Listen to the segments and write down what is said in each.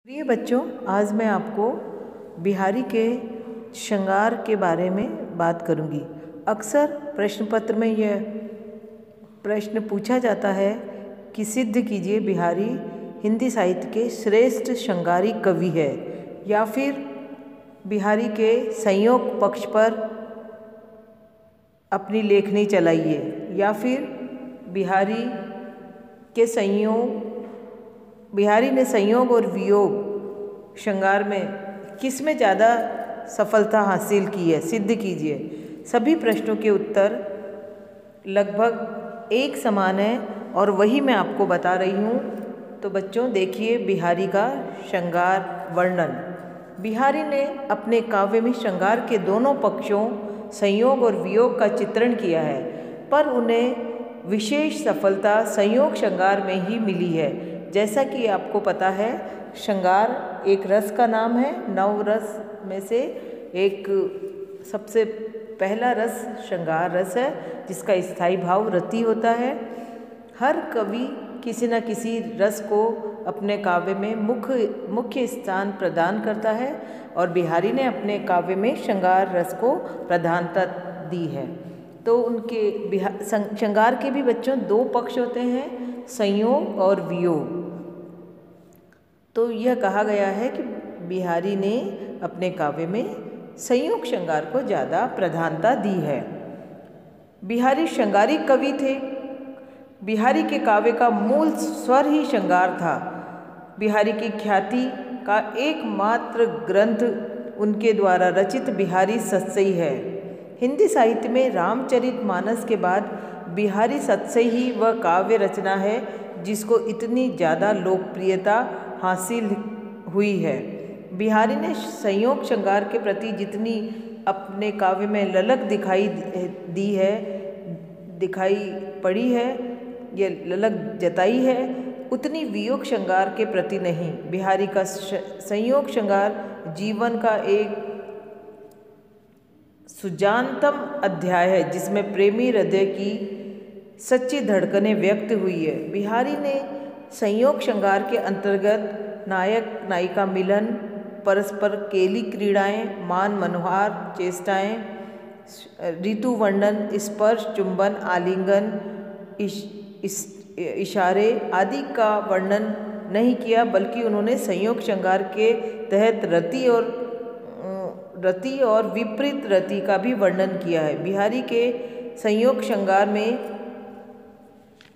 प्रिय बच्चों, आज मैं आपको बिहारी के श्रृंगार के बारे में बात करूंगी। अक्सर प्रश्न पत्र में यह प्रश्न पूछा जाता है कि सिद्ध कीजिए बिहारी हिंदी साहित्य के श्रेष्ठ श्रृंगारी कवि है, या फिर बिहारी के संयोग पक्ष पर अपनी लेखनी चलाइए, या फिर बिहारी ने संयोग और वियोग श्रृंगार में किस में ज़्यादा सफलता हासिल की है, सिद्ध कीजिए। सभी प्रश्नों के उत्तर लगभग एक समान है और वही मैं आपको बता रही हूँ। तो बच्चों देखिए बिहारी का श्रृंगार वर्णन। बिहारी ने अपने काव्य में श्रृंगार के दोनों पक्षों संयोग और वियोग का चित्रण किया है, पर उन्हें विशेष सफलता संयोग श्रृंगार में ही मिली है। जैसा कि आपको पता है, श्रृंगार एक रस का नाम है। 9 रस में से एक सबसे पहला रस श्रृंगार रस है, जिसका स्थायी भाव रति होता है। हर कवि किसी न किसी रस को अपने काव्य में मुख्य स्थान प्रदान करता है, और बिहारी ने अपने काव्य में श्रृंगार रस को प्रधानता दी है। तो उनके श्रृंगार के भी बच्चों 2 पक्ष होते हैं, संयोग और वियोग। तो यह कहा गया है कि बिहारी ने अपने काव्य में संयोग श्रृंगार को ज़्यादा प्रधानता दी है। बिहारी श्रृंगारी कवि थे। बिहारी के काव्य का मूल स्वर ही श्रृंगार था। बिहारी की ख्याति का एकमात्र ग्रंथ उनके द्वारा रचित बिहारी सतसई है। हिंदी साहित्य में रामचरितमानस के बाद बिहारी सतसई ही वह काव्य रचना है जिसको इतनी ज़्यादा लोकप्रियता हासिल हुई है। बिहारी ने संयोग श्रृंगार के प्रति जितनी अपने काव्य में ललक दिखाई पड़ी है, ये ललक जताई है, उतनी वियोग श्रृंगार के प्रति नहीं। बिहारी का संयोग श्रृंगार जीवन का एक सुजानतम अध्याय है, जिसमें प्रेमी हृदय की सच्ची धड़कनें व्यक्त हुई है। बिहारी ने संयोग श्रृंगार के अंतर्गत नायक नायिका मिलन, परस्पर केली क्रीड़ाएं, मान मनोहार चेष्टाएं, ऋतु वर्णन, स्पर्श, चुंबन, आलिंगन, इशारे आदि का वर्णन नहीं किया, बल्कि उन्होंने संयोग श्रृंगार के तहत रति और विपरीत रति का भी वर्णन किया है। बिहारी के संयोग श्रृंगार में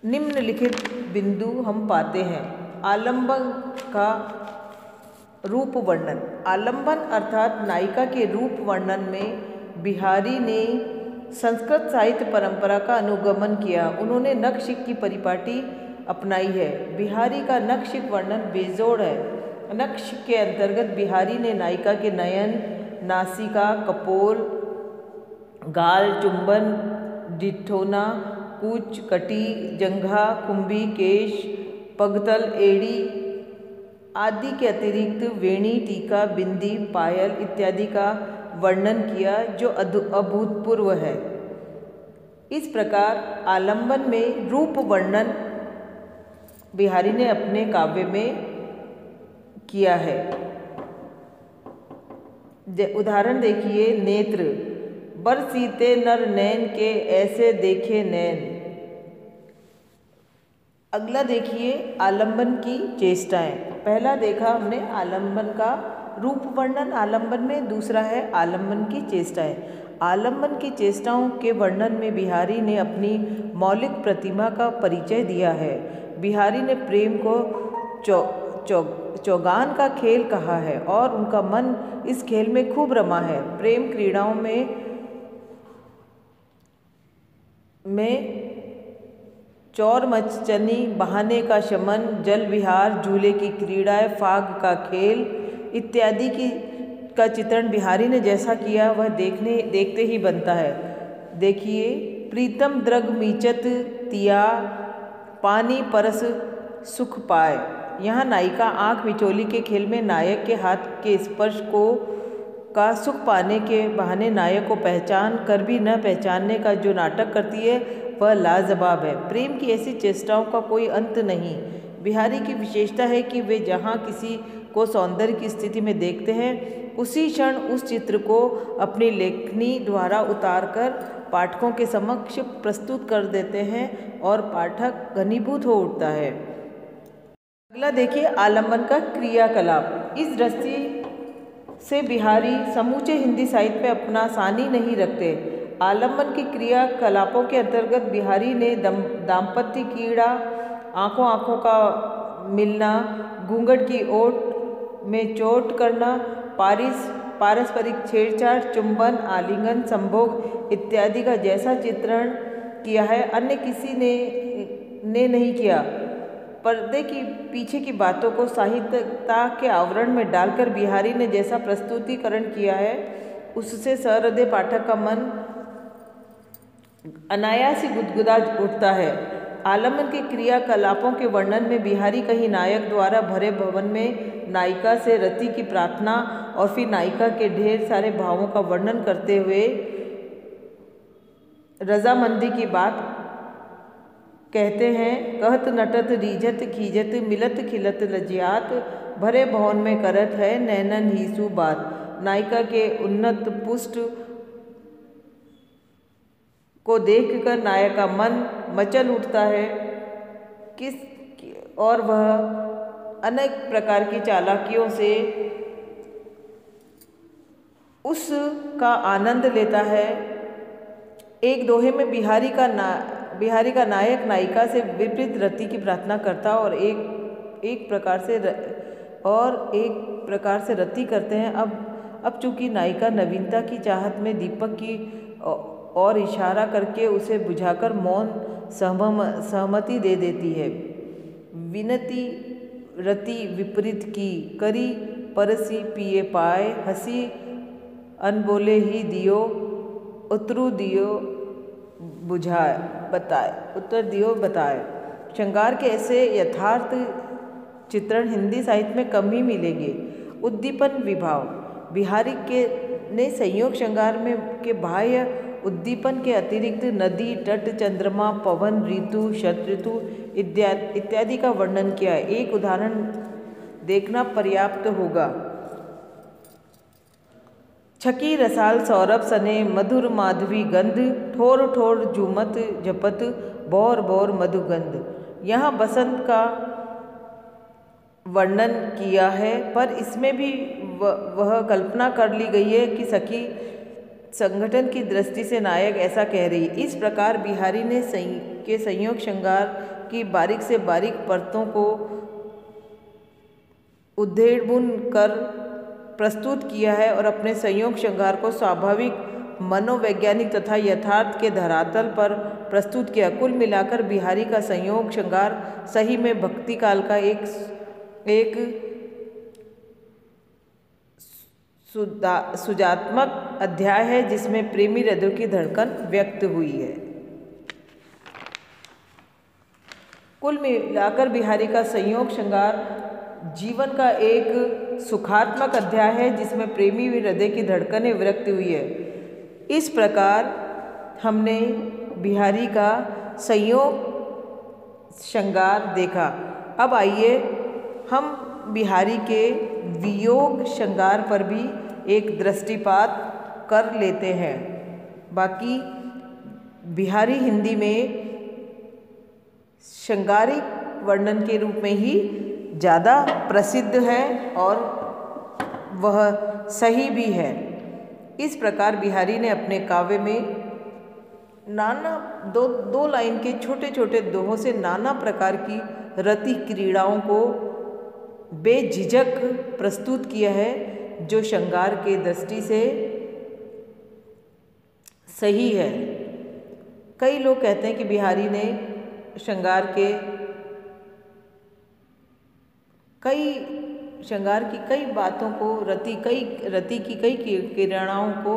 निम्नलिखित बिंदु हम पाते हैं। आलंबन का रूप वर्णन। आलंबन अर्थात नायिका के रूप वर्णन में बिहारी ने संस्कृत साहित्य परंपरा का अनुगमन किया। उन्होंने नखशिख की परिपाटी अपनाई है। बिहारी का नखशिख वर्णन बेजोड़ है। नखशिख के अंतर्गत बिहारी ने नायिका के नयन, नासिका, कपोल, गाल, चुंबन, डिठोना, कूच, कटी, जंघा, कुंभी, केश, पगतल, एड़ी आदि के अतिरिक्त वेणी, टीका, बिंदी, पायल इत्यादि का वर्णन किया, जो अभूतपूर्व है। इस प्रकार आलंबन में रूप वर्णन बिहारी ने अपने काव्य में किया है। उदाहरण देखिए, नेत्र। बरसीते नर नैन के ऐसे देखे नैन। अगला देखिए आलंबन की चेष्टाएं। पहला देखा हमने आलंबन का रूप वर्णन आलंबन में, दूसरा है आलंबन की चेष्टाएं। आलंबन की चेष्टाओं के वर्णन में बिहारी ने अपनी मौलिक प्रतिमा का परिचय दिया है। बिहारी ने प्रेम को चौगान का खेल कहा है, और उनका मन इस खेल में खूब रमा है। प्रेम क्रीड़ाओं में चौर मचनी, बहाने का शमन, जल विहार, झूले की क्रीड़ाएं, फाग का खेल इत्यादि का चित्रण बिहारी ने जैसा किया वह देखते ही बनता है। देखिए, प्रीतम द्रग मीचत तिया, पानी परस सुख पाए। यहाँ नायिका आँख मिचोली के खेल में नायक के हाथ के स्पर्श का सुख पाने के बहाने नायक को पहचान कर भी न पहचानने का जो नाटक करती है, वह लाजवाब है। प्रेम की ऐसी चेष्टाओं का कोई अंत नहीं। बिहारी की विशेषता है कि वे जहाँ किसी को सौंदर्य की स्थिति में देखते हैं उसी क्षण उस चित्र को अपनी लेखनी द्वारा उतारकर पाठकों के समक्ष प्रस्तुत कर देते हैं और पाठक घनीभूत हो उठता है। अगला देखिए, आलम्बन का क्रियाकलाप। इस दृष्टि से बिहारी समूचे हिंदी साहित्य में अपना सानी नहीं रखते। आलम्बन के क्रियाकलापों के अंतर्गत बिहारी ने दाम्पत्य कीड़ा, आँखों आँखों का मिलना, घूंघट की ओट में चोट करना, पारस्परिक छेड़छाड़, चुंबन, आलिंगन, संभोग इत्यादि का जैसा चित्रण किया है अन्य किसी ने नहीं किया। पर्दे की पीछे की बातों को साहित्यता के आवरण में डालकर बिहारी ने जैसा प्रस्तुतिकरण किया है उससे सहृदय पाठक का मन अनायास ही गुदगुदा उठता है। आलम्बन के क्रियाकलापों के वर्णन में बिहारी कहीं नायक द्वारा भरे भवन में नायिका से रति की प्रार्थना और फिर नायिका के ढेर सारे भावों का वर्णन करते हुए रजामंदी की बात कहते हैं। कहत नटत रीझत खीजत मिलत खिलत लज्जात भरे भवन में करत है नैनन हीसु बात। नायिका के उन्नत पुष्ट को देखकर नायक का मन मचल उठता है और वह अनेक प्रकार की चालाकियों से उसका आनंद लेता है। एक दोहे में बिहारी का नायक नायिका से विपरीत रति की प्रार्थना करता और एक प्रकार से रति करते हैं। अब चूंकि नायिका नवीनता की चाहत में दीपक की और इशारा करके उसे बुझाकर मौन सहमति दे देती है। विनती रति विपरीत की करी परसी पिए पाए हंसी अनबोले ही दियो उतरू दियो बुझाए बताए उत्तर दियो बताए। श्रृंगार के ऐसे यथार्थ चित्रण हिंदी साहित्य में कम ही मिलेंगे। उद्दीपन विभाव। बिहारी ने संयोग श्रृंगार में के बाह्य उद्दीपन के अतिरिक्त नदी, तट, चंद्रमा, पवन, ऋतु, शतऋतु इत्यादि का वर्णन किया है। एक उदाहरण देखना पर्याप्त होगा। छकी रसाल सौरभ सने मधुर माधवी गंध ठोर ठोर झूमत झपत बौर बौर मधुगंध। यहाँ बसंत का वर्णन किया है पर इसमें भी वह कल्पना कर ली गई है कि सखी संगठन की दृष्टि से नायक ऐसा कह रही। इस प्रकार बिहारी ने संयोग श्रृंगार की बारीक से बारीक परतों को उद्धेड़बुन कर प्रस्तुत किया है और अपने संयोग श्रृंगार को स्वाभाविक मनोवैज्ञानिक तथा यथार्थ के धरातल पर प्रस्तुत किया। कुल मिलाकर बिहारी का संयोग श्रृंगार सही में भक्ति काल का एक सुजात्मक अध्याय है जिसमें प्रेमी हृदयों की धड़कन व्यक्त हुई है। कुल मिलाकर बिहारी का संयोग श्रृंगार जीवन का एक सुखात्मक अध्याय है जिसमें प्रेमी हृदय की धड़कनें व्यक्त हुई है। इस प्रकार हमने बिहारी का संयोग श्रृंगार देखा। अब आइए हम बिहारी के वियोग श्रृंगार पर भी एक दृष्टिपात कर लेते हैं। बाकी बिहारी हिंदी में श्रृंगारिक वर्णन के रूप में ही ज़्यादा प्रसिद्ध है और वह सही भी है। इस प्रकार बिहारी ने अपने काव्य में नाना दो लाइन के छोटे छोटे दोहों से नाना प्रकार की रति क्रीड़ाओं को बेझिझक प्रस्तुत किया है जो श्रृंगार के दृष्टि से सही है। कई लोग कहते हैं कि बिहारी ने श्रृंगार की कई बातों को रति की कई क्रीड़ाओं को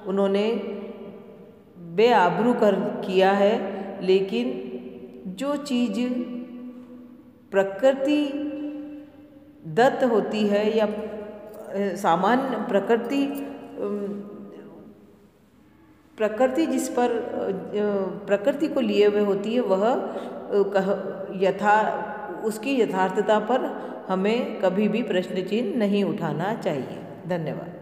उन्होंने बेआबरू कर किया है, लेकिन जो चीज़ प्रकृति दत्त होती है या सामान्य प्रकृति जिस पर प्रकृति को लिए हुए होती है वह उसकी यथार्थता पर हमें कभी भी प्रश्न चिन्ह नहीं उठाना चाहिए। धन्यवाद।